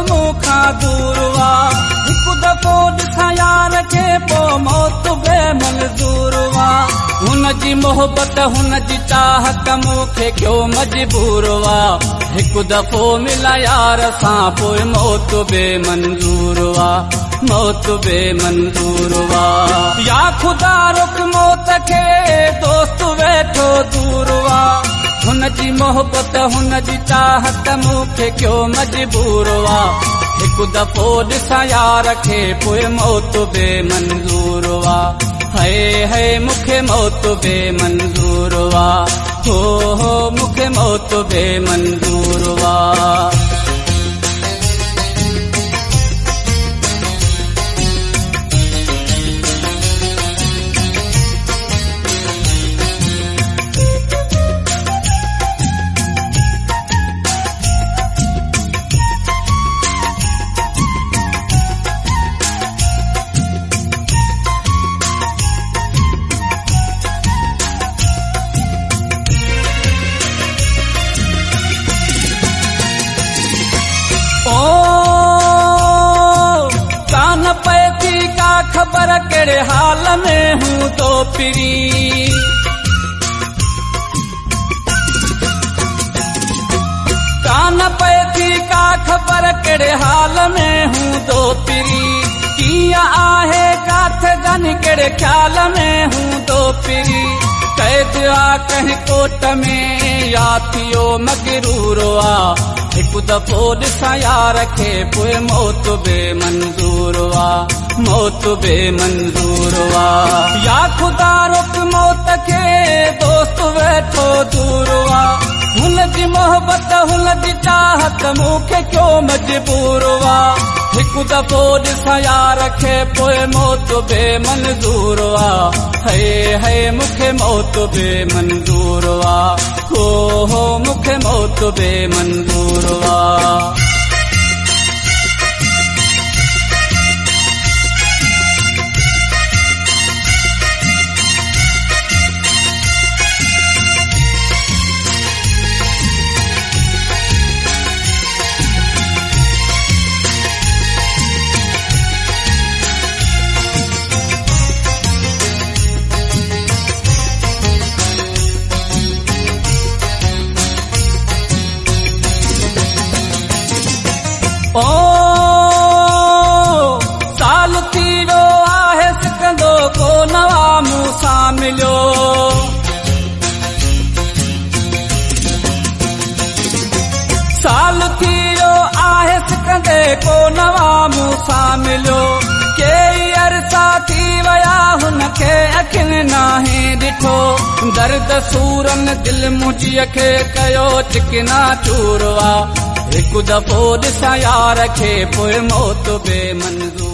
मूंखां दूर वा। हिकु दफ़ो ॾिसां यार खे पोइ मौत बे मंज़ूर वा। हुन जी मोहबत हुन जी चाहत मूंखे क्यों मजबूर वा। हिकु दफ़ो मिला यार सां पोइ मौत बे मंज़ूर वा। मौत बे मंज़ूर वा। या खुदा रुक मौत खे दोस्त वेठो दूर वा। हुन जी मोहबत हुन जी चाहत मूंखे क्यों मजबूर वा। हिकु दफ़ो ॾिसां यार खे पोइ मौत बे मंज़ूर वा। है मूंखे मौत बे मंज़ूर वा। हो मूंखे मौत बे मंज़ूर वा। खबर केड़े हाल में हूँ तो पिरी। कान पे थी का खबर केड़े हाल में हूँ तो पिरी। किया आहे काथ जानी केड़े ख्याल में हूँ तो पिरी। कैद आ कहीं कोट में या थियो मगरूर आ। हिकु दफ़ो ॾिसां यार खे पोइ मौत बे मंज़ूर वा। मौत बे मंज़ूर वा। या खुदा रुक मौत खे दोस्त वेठो दूर वा। हुन जी मोहबत हुन जी चाहत मूंखे क्यों मजबूर वा। हिकु दफ़ो ॾिसां यार खे पोइ मौत बे मंज़ूर वा। है मूंखे मौत बे मंज़ूर वा। हो मूंखे मौत बे मंज़ूर वा। ओ साल थी वियो आहे सिकंदो को नवा मूंसां मिलियो। साल थी वियो आहे सिकंदे को नवा मूंसां मिलियो। कई अरसा थी विया हुनखे अखियुनि नाहे ॾिठो। दर्द सूरन दिल मुंहिंजीअ खे कयो चिकना चूर वा। हिकु दफ़ो ॾिसां यार खे पोइ मौत बे मंज़ूर